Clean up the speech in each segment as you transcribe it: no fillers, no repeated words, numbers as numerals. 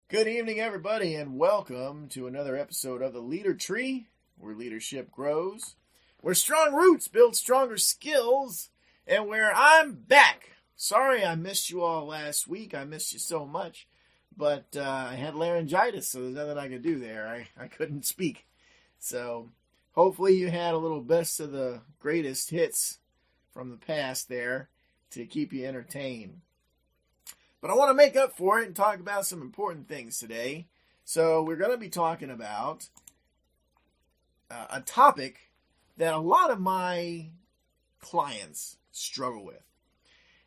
Good evening, everybody, and welcome to another episode of the Leader Tree, where leadership grows, where strong roots build stronger skills, and where I'm back. Sorry I missed you all last week. I missed you so much, but I had laryngitis, so there's nothing I could do there. I couldn't speak. So hopefully you had a little best of the greatest hits from the past there to keep you entertained. But I want to make up for it and talk about some important things today. So we're going to be talking about a topic that a lot of my clients struggle with.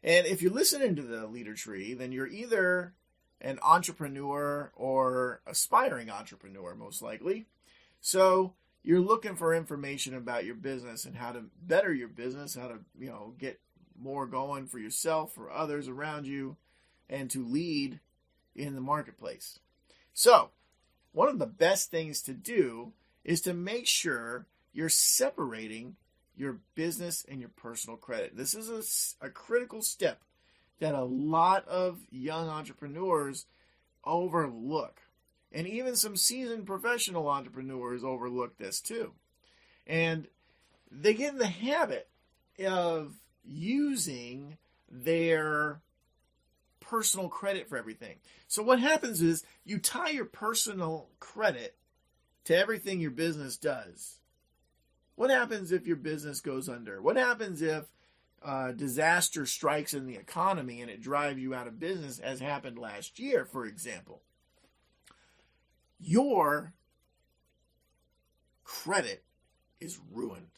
And if you're listening to the Leader Tree, then you're either an entrepreneur or aspiring entrepreneur, most likely. So you're looking for information about your business and how to better your business, how to, get more going for yourself, for others around you, and to lead in the marketplace. So, one of the best things to do is to make sure you're separating your business and your personal credit. This is a critical step that a lot of young entrepreneurs overlook. And even some seasoned professional entrepreneurs overlook this too. And they get in the habit of using their personal credit for everything. So what happens is you tie your personal credit to everything your business does. What happens if your business goes under? What happens if disaster strikes in the economy and it drives you out of business, as happened last year, for example? Your credit is ruined.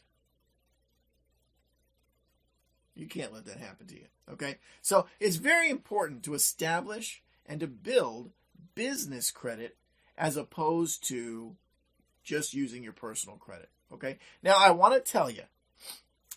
You can't let that happen to you, okay? So it's very important to establish and to build business credit as opposed to just using your personal credit, okay? Now, I want to tell you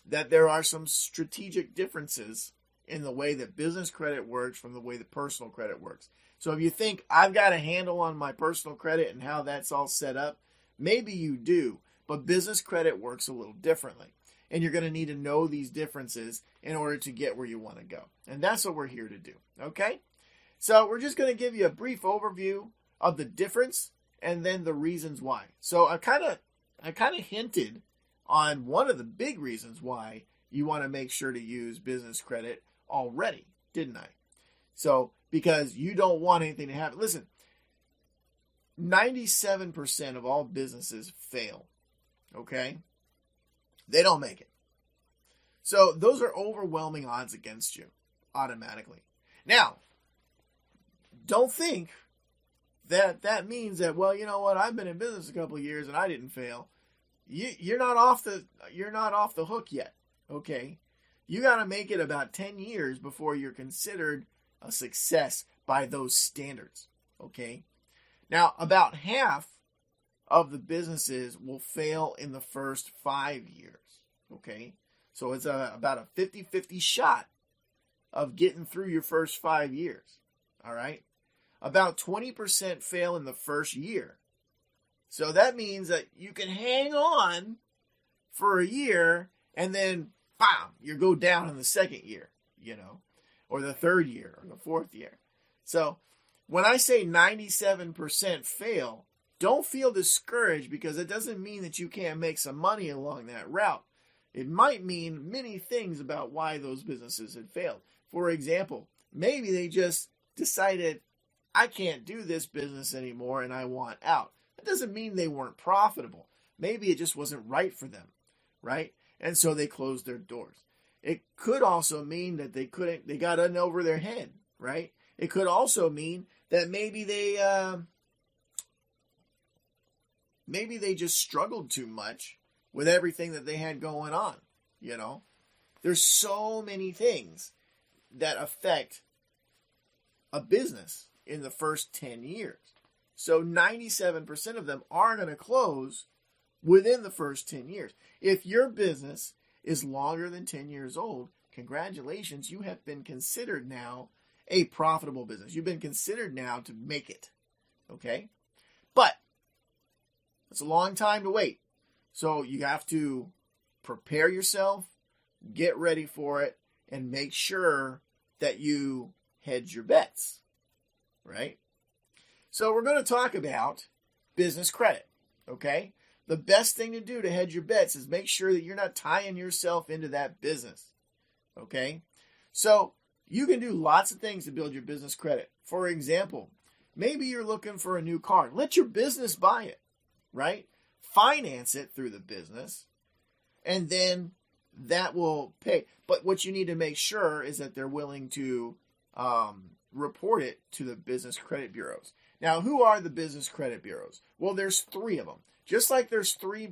that there are some strategic differences in the way that business credit works from the way that personal credit works. So if you think I've got a handle on my personal credit and how that's all set up, maybe you do, but business credit works a little differently. And you're going to need to know these differences in order to get where you want to go. And that's what we're here to do, okay? So we're just going to give you a brief overview of the difference and then the reasons why. So I kind of hinted on one of the big reasons why you want to make sure to use business credit already, didn't I? So because you don't want anything to happen. Listen, 97% of all businesses fail, okay? They don't make it. So those are overwhelming odds against you automatically. Now, don't think that that means that, well, you know what, I've been in business a couple of years and I didn't fail. You're not off the hook yet, okay? You got to make it about 10 years before you're considered a success by those standards, okay? Now, about half of the businesses will fail in the first 5 years, okay? So it's about a 50-50 shot of getting through your first 5 years, all right? About 20% fail in the first year. So that means that you can hang on for a year and then, bam, you go down in the second year, or the third year or the fourth year. So when I say 97% fail, don't feel discouraged because it doesn't mean that you can't make some money along that route. It might mean many things about why those businesses had failed. For example, maybe they just decided, I can't do this business anymore and I want out. That doesn't mean they weren't profitable. Maybe it just wasn't right for them, right? And so they closed their doors. It could also mean that they got in over their head, right? It could also mean that maybe they just struggled too much with everything that they had going on, There's so many things that affect a business in the first 10 years. So 97% of them are going to close within the first 10 years. If your business is longer than 10 years old, congratulations, you have been considered now a profitable business. You've been considered now to make it, okay? But it's a long time to wait. So you have to prepare yourself, get ready for it, and make sure that you hedge your bets, right? So we're going to talk about business credit, okay? The best thing to do to hedge your bets is make sure that you're not tying yourself into that business, okay? So you can do lots of things to build your business credit. For example, maybe you're looking for a new car. Let your business buy it, right? Finance it through the business, and then that will pay. But what you need to make sure is that they're willing to report it to the business credit bureaus. Now, who are the business credit bureaus? Well, there's 3 of them. Just like there's 3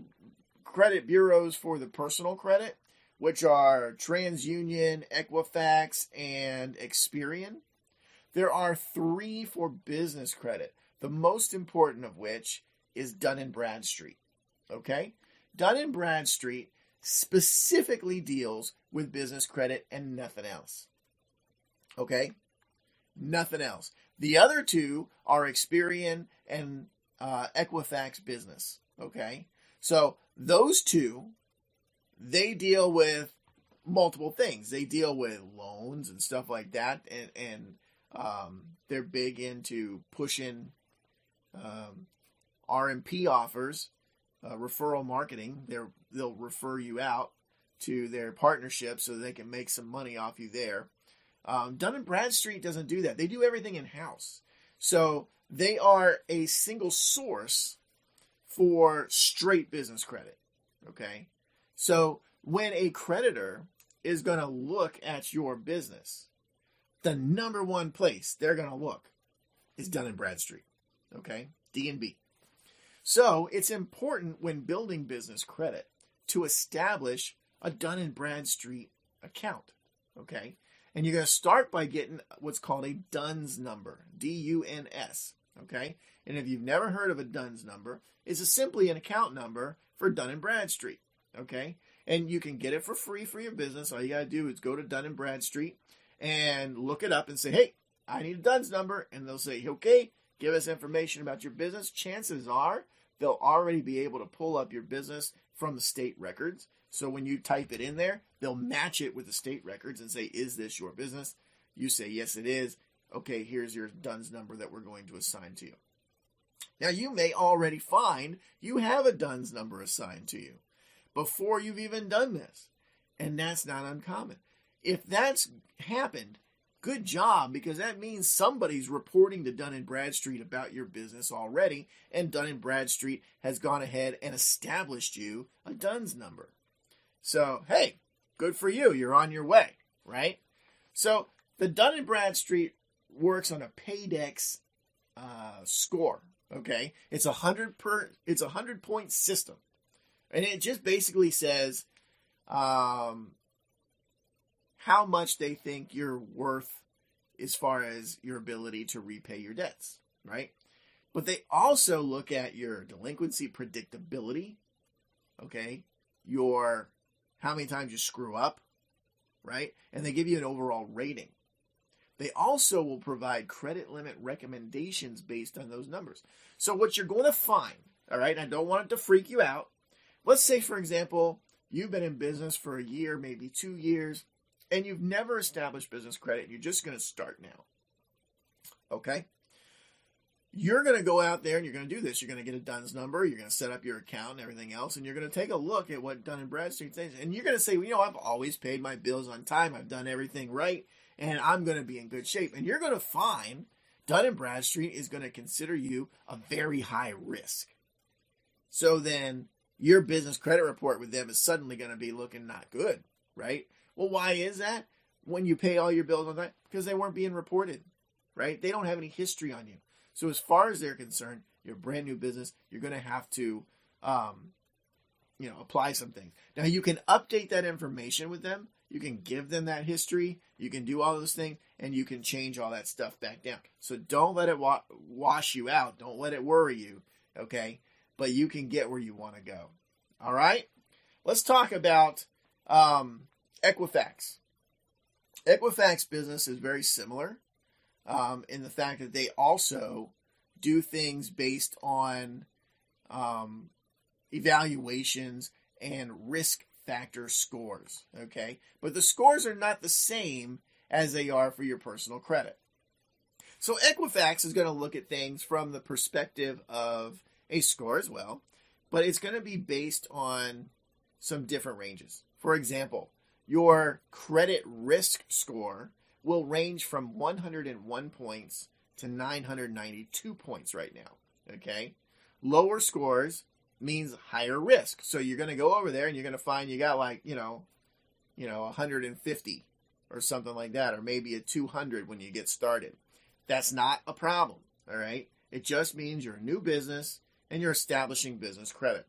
credit bureaus for the personal credit, which are TransUnion, Equifax, and Experian. There are 3 for business credit, the most important of which is Dun & Bradstreet. Okay? Dun & Bradstreet specifically deals with business credit and nothing else. Okay? Nothing else. The other 2 are Experian and Equifax Business. Okay? So those 2, they deal with multiple things. They deal with loans and stuff like that, and they're big into pushing RMP offers, referral marketing. They'll refer you out to their partnership so they can make some money off you there. Dun & Bradstreet doesn't do that. They do everything in-house. So they are a single source for straight business credit. Okay? So when a creditor is going to look at your business, the number one place they're going to look is Dun & Bradstreet. Okay? D&B. So it's important when building business credit to establish a Dun & Bradstreet account. Okay? And you're going to start by getting what's called a DUNS number. D-U-N-S. Okay? And if you've never heard of a DUNS number, it's simply an account number for Dun & Bradstreet. Okay? And you can get it for free for your business. All you got to do is go to Dun & Bradstreet and look it up and say, hey, I need a DUNS number. And they'll say, okay, give us information about your business. Chances are they'll already be able to pull up your business from the state records. So when you type it in there, they'll match it with the state records and say, is this your business? You say, yes, it is. Okay, here's your DUNS number that we're going to assign to you. Now, you may already find you have a DUNS number assigned to you before you've even done this. And that's not uncommon. If that's happened, good job, because that means somebody's reporting to Dun & Bradstreet about your business already, and Dun & Bradstreet has gone ahead and established you a DUNS number. So, hey, good for you. You're on your way, right? So, the Dun & Bradstreet works on a Paydex score, okay? It's a 100-point system. And it just basically says how much they think you're worth as far as your ability to repay your debts, right? But they also look at your delinquency predictability, okay? Your how many times you screw up, right? And they give you an overall rating. They also will provide credit limit recommendations based on those numbers. So what you're going to find, all right, and I don't want it to freak you out. Let's say, for example, you've been in business for a year, maybe 2 years, and you've never established business credit, and you're just going to start now. Okay? You're going to go out there and you're going to do this. You're going to get a DUNS number. You're going to set up your account and everything else, and you're going to take a look at what Dun & Bradstreet says. And you're going to say, well, you know, I've always paid my bills on time. I've done everything right, and I'm going to be in good shape. And you're going to find Dun & Bradstreet is going to consider you a very high risk. So then your business credit report with them is suddenly going to be looking not good, right? Well, why is that? When you pay all your bills on time? Because they weren't being reported, right? They don't have any history on you. So as far as they're concerned, you're a brand new business. You're going to have to, apply some things. Now, you can update that information with them. You can give them that history. You can do all those things, and you can change all that stuff back down. So don't let it wash you out. Don't let it worry you, okay? But you can get where you want to go. All right? Let's talk about Equifax. Equifax business is very similar in the fact that they also do things based on evaluations and risk factor scores, okay? But the scores are not the same as they are for your personal credit. So Equifax is going to look at things from the perspective of a score as well, but it's going to be based on some different ranges. For example, your credit risk score will range from 101 points to 992 points right now, okay? Lower scores means higher risk. So you're going to go over there and you're going to find you got like, 150 or something like that, or maybe a 200 when you get started. That's not a problem, all right? It just means you're a new business and you're establishing business credit.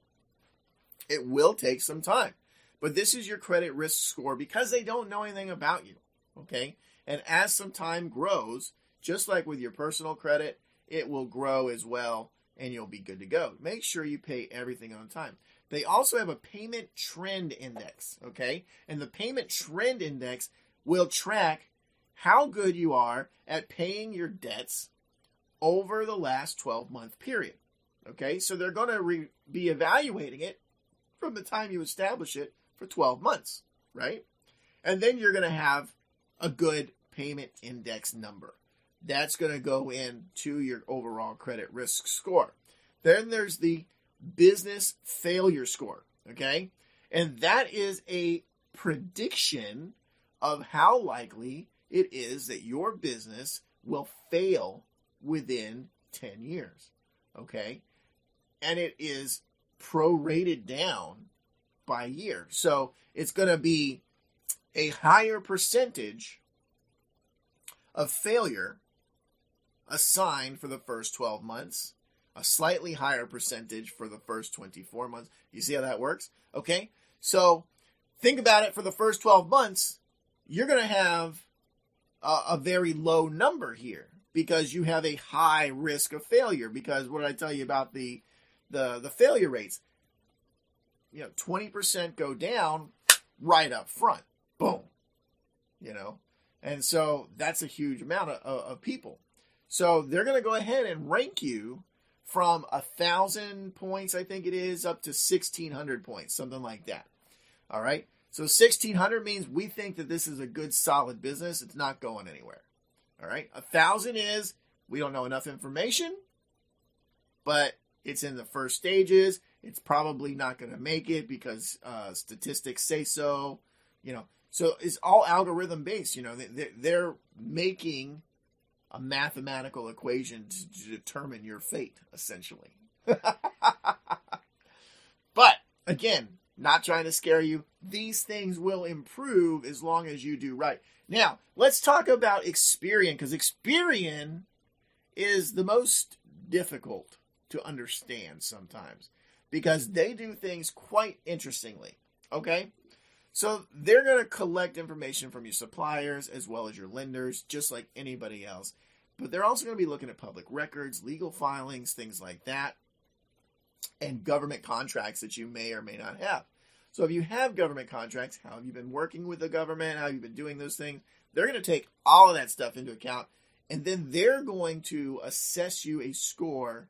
It will take some time, but this is your credit risk score because they don't know anything about you, okay? And as some time grows, just like with your personal credit, it will grow as well and you'll be good to go. Make sure you pay everything on time. They also have a payment trend index, okay? And the payment trend index will track how good you are at paying your debts over the last 12-month period, okay? So they're going to be evaluating it from the time you establish it for 12 months, right? And then you're going to have a good payment index number. That's going to go into your overall credit risk score. Then there's the business failure score, okay? And that is a prediction of how likely it is that your business will fail within 10 years, okay? And it is prorated down by year. So it's going to be a higher percentage of failure assigned for the first 12 months, a slightly higher percentage for the first 24 months. You see how that works? Okay, so think about it. For the first 12 months, you're going to have a very low number here because you have a high risk of failure. Because what did I tell you about the failure rates? 20% go down right up front. Boom. And so that's a huge amount of people. So they're going to go ahead and rank you from 1,000 points, I think it is, up to 1,600 points, something like that. All right. So 1,600 means we think that this is a good, solid business. It's not going anywhere. All right. 1,000 is we don't know enough information, but it's in the first stages. It's probably not going to make it because statistics say so. So it's all algorithm based. They're making a mathematical equation to determine your fate, essentially. But again, not trying to scare you. These things will improve as long as you do right. Now, let's talk about Experian, because Experian is the most difficult to understand sometimes because they do things quite interestingly. Okay? So they're going to collect information from your suppliers as well as your lenders, just like anybody else. But they're also going to be looking at public records, legal filings, things like that, and government contracts that you may or may not have. So if you have government contracts, how have you been working with the government? How have you been doing those things? They're going to take all of that stuff into account, and then they're going to assess you a score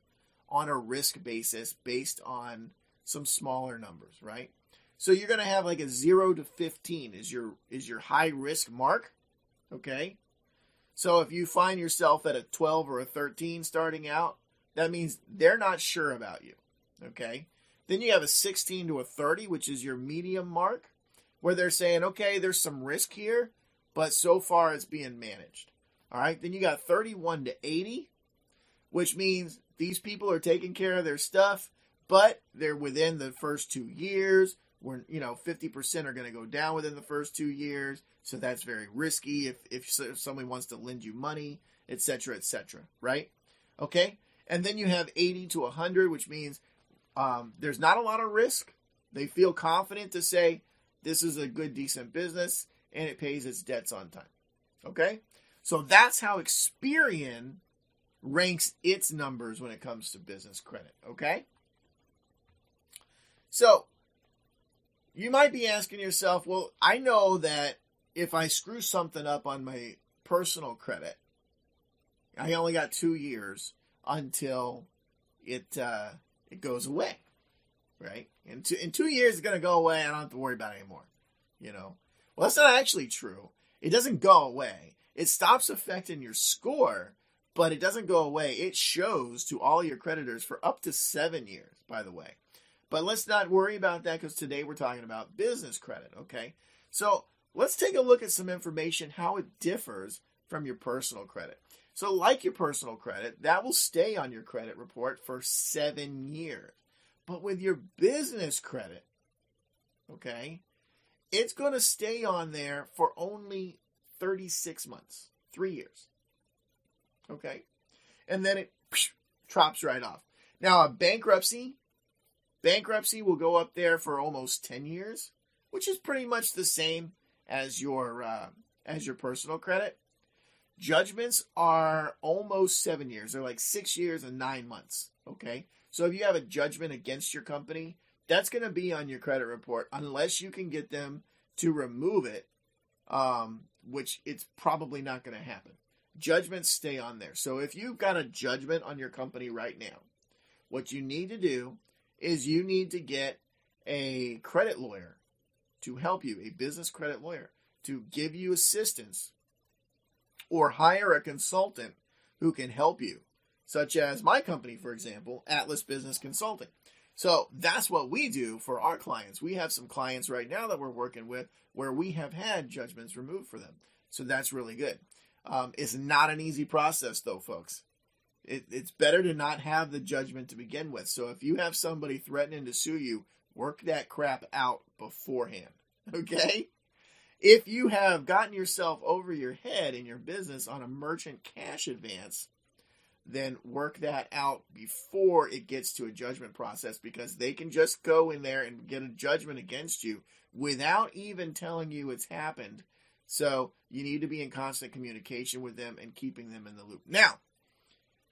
on a risk basis based on some smaller numbers, right? So you're going to have like a 0 to 15 is your high risk mark, okay? So if you find yourself at a 12 or a 13 starting out, that means they're not sure about you, okay? Then you have a 16 to a 30, which is your medium mark, where they're saying, okay, there's some risk here, but so far it's being managed, all right? Then you got 31 to 80, which means these people are taking care of their stuff, but they're within the first 2 years. Where 50% are going to go down within the first 2 years, so that's very risky if somebody wants to lend you money, etc., right? Okay, and then you have 80 to 100, which means there's not a lot of risk. They feel confident to say this is a good, decent business, and it pays its debts on time. Okay, so that's how Experian ranks its numbers when it comes to business credit. Okay, so you might be asking yourself, well, I know that if I screw something up on my personal credit, I only got 2 years until it goes away, right? In 2 years, it's going to go away. I don't have to worry about it anymore, Well, that's not actually true. It doesn't go away. It stops affecting your score, but it doesn't go away. It shows to all your creditors for up to 7 years, by the way. But let's not worry about that because today we're talking about business credit, okay? So let's take a look at some information, how it differs from your personal credit. So like your personal credit, that will stay on your credit report for 7 years. But with your business credit, okay, it's going to stay on there for only 36 months, 3 years. Okay? And then it drops right off. Now, a bankruptcy will go up there for almost 10 years, which is pretty much the same as your personal credit. Judgments are almost 7 years. They're like 6 years and 9 months. Okay? So if you have a judgment against your company, that's going to be on your credit report unless you can get them to remove it, which it's probably not going to happen. Judgments stay on there. So if you've got a judgment on your company right now, what you need to do is you need to get a credit lawyer to help you, a business credit lawyer, to give you assistance, or hire a consultant who can help you, such as my company, for example, Atlas Business Consulting. So that's what we do for our clients. We have some clients right now that we're working with where we have had judgments removed for them. So that's really good. It's not an easy process, though, folks. It's better to not have the judgment to begin with. So if you have somebody threatening to sue you, work that crap out beforehand, okay? If you have gotten yourself over your head in your business on a merchant cash advance, then work that out before it gets to a judgment process, because they can just go in there and get a judgment against you without even telling you it's happened. So you need to be in constant communication with them and keeping them in the loop. Now,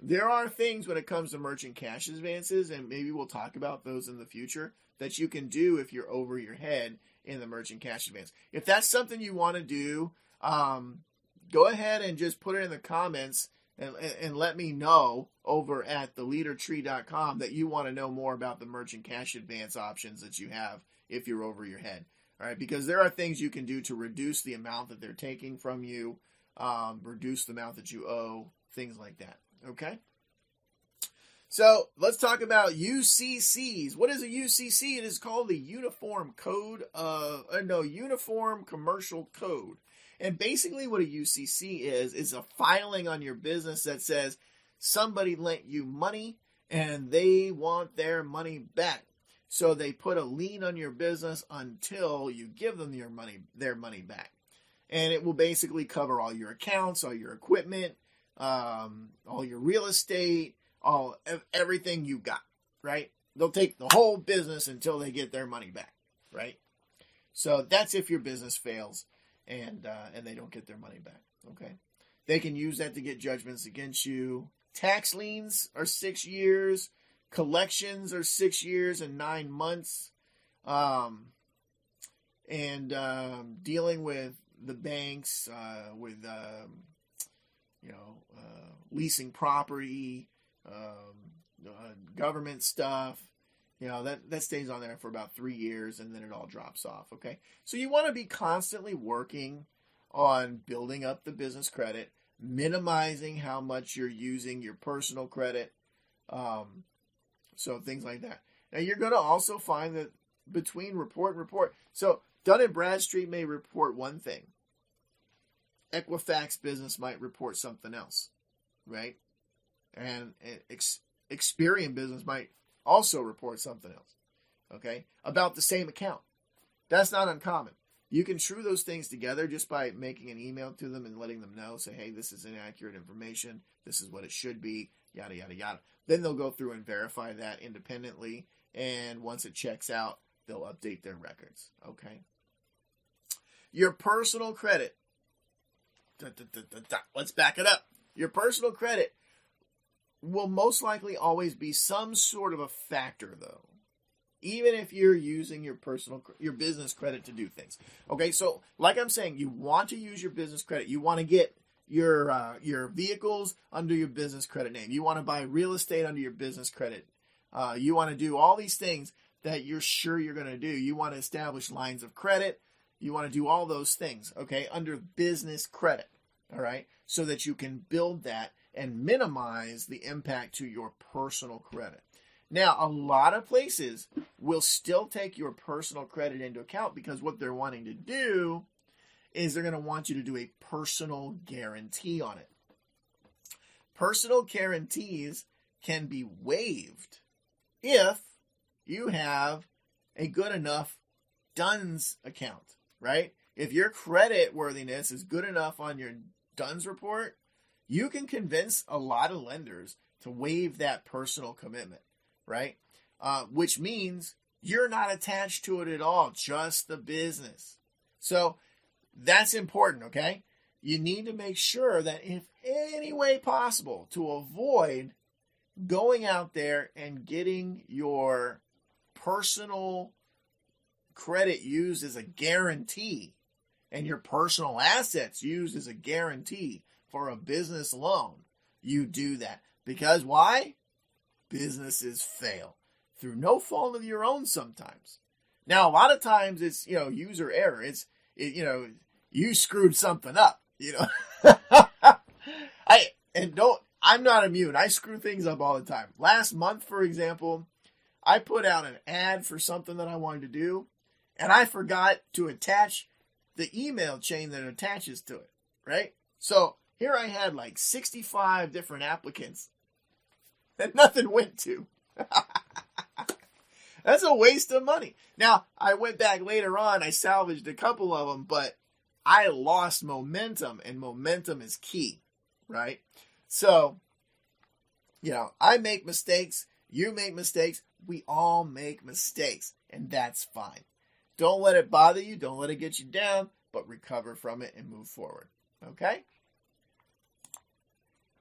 there are things when it comes to merchant cash advances, and maybe we'll talk about those in the future, that you can do if you're over your head in the merchant cash advance. If that's something you want to do, go ahead and just put it in the comments and let me know over at theleadertree.com that you want to know more about the merchant cash advance options that you have if you're over your head. All right, because there are things you can do to reduce the amount that they're taking from you, reduce the amount that you owe, things like that. Okay? So let's talk about UCCs. What is a UCC? It is called the Uniform Commercial Code. And basically what a UCC is a filing on your business that says somebody lent you money and they want their money back. So they put a lien on your business until you give them their money back. And it will basically cover all your accounts, all your equipment, all your real estate, everything you got, right? They'll take the whole business until they get their money back, right? So that's if your business fails and they don't get their money back, okay? They can use that to get judgments against you. Tax liens are 6 years. Collections are 6 years and 9 months. Dealing with the banks, leasing property, government stuff, that stays on there for about 3 years and then it all drops off. Okay. So you want to be constantly working on building up the business credit, minimizing how much you're using your personal credit. So things like that. Now you're going to also find that between report and report. So Dun & Bradstreet may report one thing. Equifax business might report something else, right? And Experian business might also report something else, okay, about the same account. That's not uncommon. You can true those things together just by making an email to them and letting them know, say, hey, this is inaccurate information. This is what it should be, yada, yada, yada. Then they'll go through and verify that independently. And once it checks out, they'll update their records, okay? Your personal credit. Let's back it up. Your personal credit will most likely always be some sort of a factor, though. Even if you're using your business credit to do things. Okay, so like I'm saying, you want to use your business credit. You want to get your vehicles under your business credit name. You want to buy real estate under your business credit. You want to do all these things that you're sure you're going to do. You want to establish lines of credit. You want to do all those things, okay, under business credit, all right, so that you can build that and minimize the impact to your personal credit. Now, a lot of places will still take your personal credit into account because what they're wanting to do is they're going to want you to do a personal guarantee on it. Personal guarantees can be waived if you have a good enough DUNS account, right? If your credit worthiness is good enough on your DUNS report, you can convince a lot of lenders to waive that personal commitment, right? Which means you're not attached to it at all, just the business. So that's important, okay? You need to make sure that if any way possible to avoid going out there and getting your personal credit used as a guarantee and your personal assets used as a guarantee for a business loan, you do that. Because why? Businesses fail through no fault of your own sometimes. Now, a lot of times it's, user error. You screwed something up, I'm not immune. I screw things up all the time. Last month, for example, I put out an ad for something that I wanted to do, and I forgot to attach the email chain that attaches to it, right? So here I had like 65 different applicants that nothing went to. That's a waste of money. Now, I went back later on, I salvaged a couple of them, but I lost momentum, and momentum is key, right? So, I make mistakes, you make mistakes, we all make mistakes, and that's fine. Don't let it bother you, don't let it get you down, but recover from it and move forward, okay?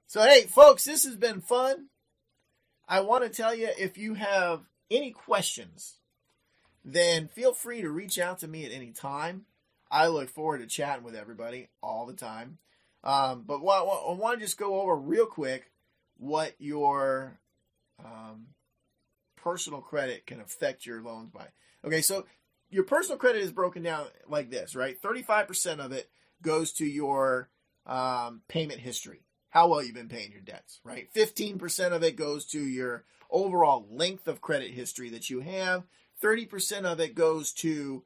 So, hey, folks, this has been fun. I want to tell you, if you have any questions, then feel free to reach out to me at any time. I look forward to chatting with everybody all the time. But I want to just go over real quick what your personal credit can affect your loans by. Okay, so your personal credit is broken down like this, right? 35% of it goes to your payment history, how well you've been paying your debts, right? 15% of it goes to your overall length of credit history that you have. 30% of it goes to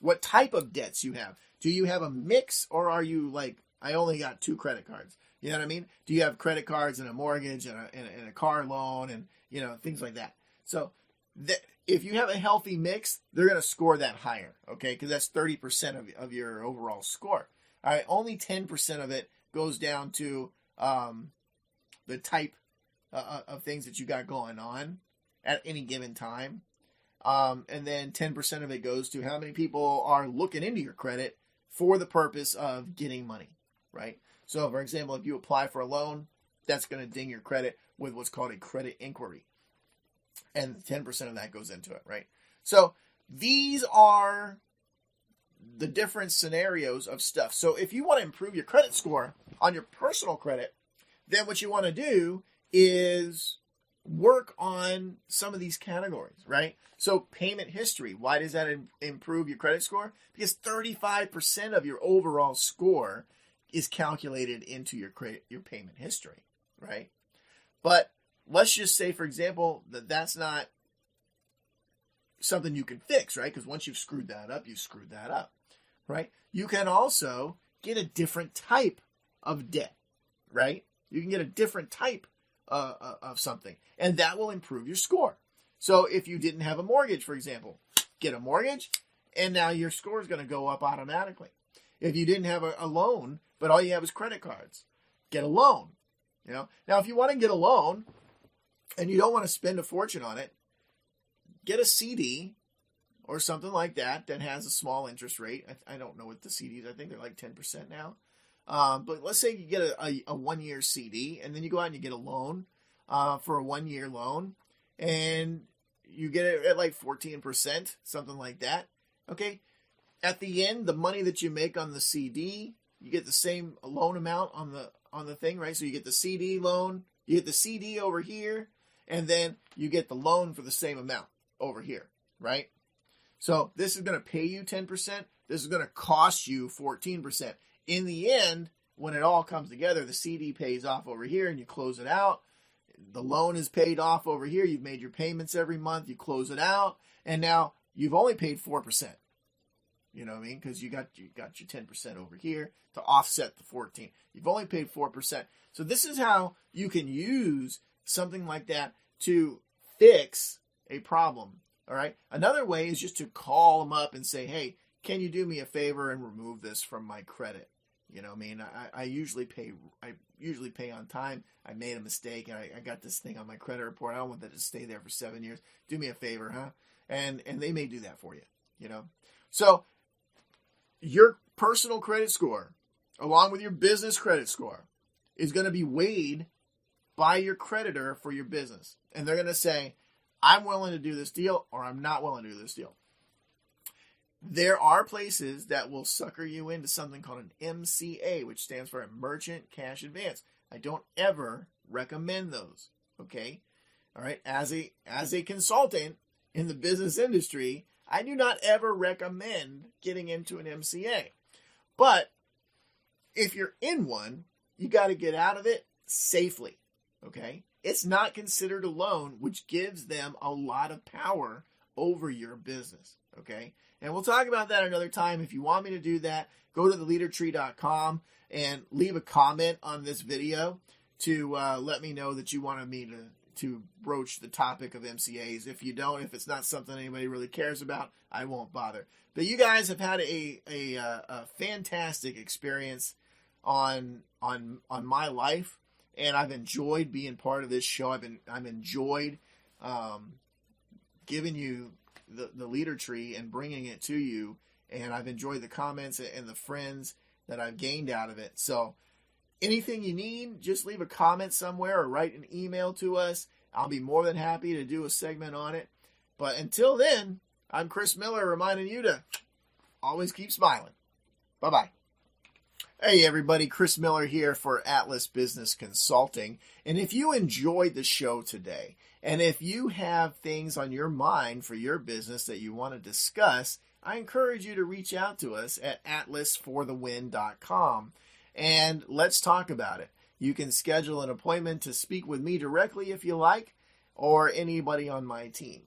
what type of debts you have. Do you have a mix, or are you like, I only got 2 credit cards? You know what I mean? Do you have credit cards and a mortgage and a car loan and, things like that? So if you have a healthy mix, they're going to score that higher, okay? Because that's 30% of your overall score. All right, only 10% of it goes down to the type of things that you got going on at any given time. And then 10% of it goes to how many people are looking into your credit for the purpose of getting money, right? So, for example, if you apply for a loan, that's going to ding your credit with what's called a credit inquiry. And 10% of that goes into it, right? So, these are the different scenarios of stuff. So, if you want to improve your credit score on your personal credit, then what you want to do is work on some of these categories, right? So payment history, why does that improve your credit score? Because 35% of your overall score is calculated into your payment history, right? But let's just say, for example, that's not something you can fix, right? Because once you've screwed that up, you've screwed that up, right? You can also get a different type of debt, right? You can get a different type of something, and that will improve your score. So if you didn't have a mortgage, for example, get a mortgage, and now your score is going to go up automatically. If you didn't have a loan, but all you have is credit cards, get a loan. Now, if you want to get a loan and you don't want to spend a fortune on it, get a CD or something like that has a small interest rate. I don't know what the CDs, I think they're like 10% now. But let's say you get a 1-year CD, and then you go out and you get a loan for a 1-year loan, and you get it at like 14%, something like that. Okay. At the end, the money that you make on the CD, you get the same loan amount on the thing, right? So you get the CD loan, you get the CD over here, and then you get the loan for the same amount over here, right? So this is going to pay you 10%. This is going to cost you 14%. In the end, when it all comes together, the CD pays off over here and you close it out. The loan is paid off over here. You've made your payments every month. You close it out. And now you've only paid 4%. You know what I mean? Because you got your 10% over here to offset the 14. You've only paid 4%. So this is how you can use something like that to fix a problem. All right. Another way is just to call them up and say, hey, can you do me a favor and remove this from my credit? You know what I mean? I usually pay on time. I made a mistake and I got this thing on my credit report. I don't want that to stay there for 7 years. Do me a favor, huh? And they may do that for you, you know? So your personal credit score, along with your business credit score, is going to be weighed by your creditor for your business. And they're going to say, I'm willing to do this deal or I'm not willing to do this deal. There are places that will sucker you into something called an MCA, which stands for a Merchant Cash Advance. I don't ever recommend those, okay? All right, as a consultant in the business industry, I do not ever recommend getting into an MCA. But if you're in one, you got to get out of it safely, okay? It's not considered a loan, which gives them a lot of power over your business, okay? And we'll talk about that another time. If you want me to do that, go to theleadertree.com and leave a comment on this video to let me know that you wanted me to broach the topic of MCAs. If you don't, if it's not something anybody really cares about, I won't bother. But you guys have had a fantastic experience on my life, and I've enjoyed being part of this show. I've enjoyed giving you the leader tree and bringing it to you, and I've enjoyed the comments and the friends that I've gained out of it. So anything you need, just leave a comment somewhere or write an email to us. I'll be more than happy to do a segment on it. But until then, I'm Chris Miller reminding you to always keep smiling. Bye-bye. Hey everybody, Chris Miller here for Atlas Business Consulting. And if you enjoyed the show today, and if you have things on your mind for your business that you want to discuss, I encourage you to reach out to us at atlasforthewin.com and let's talk about it. You can schedule an appointment to speak with me directly if you like, or anybody on my team.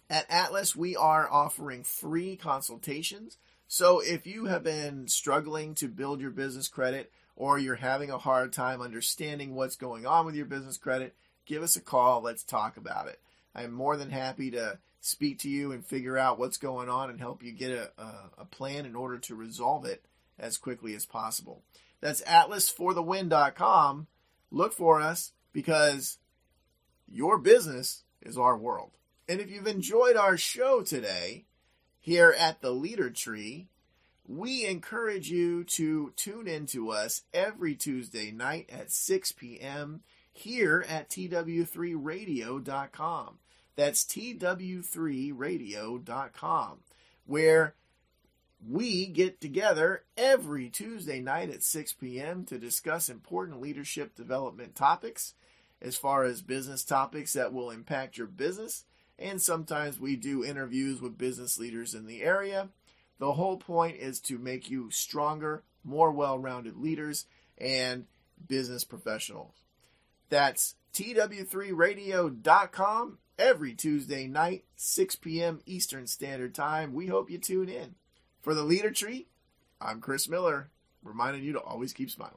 At Atlas, we are offering free consultations. So if you have been struggling to build your business credit, or you're having a hard time understanding what's going on with your business credit, give us a call. Let's talk about it. I'm more than happy to speak to you and figure out what's going on and help you get a plan in order to resolve it as quickly as possible. That's atlasforthewin.com. Look for us because your business is our world. And if you've enjoyed our show today here at the Leader Tree, we encourage you to tune in to us every Tuesday night at 6 p.m. here at tw3radio.com. That's tw3radio.com, where we get together every Tuesday night at 6 p.m. to discuss important leadership development topics, as far as business topics that will impact your business. And sometimes we do interviews with business leaders in the area. The whole point is to make you stronger, more well-rounded leaders and business professionals. That's tw3radio.com every Tuesday night, 6 p.m. Eastern Standard Time. We hope you tune in. For the Leader Tree, I'm Chris Miller, reminding you to always keep smiling.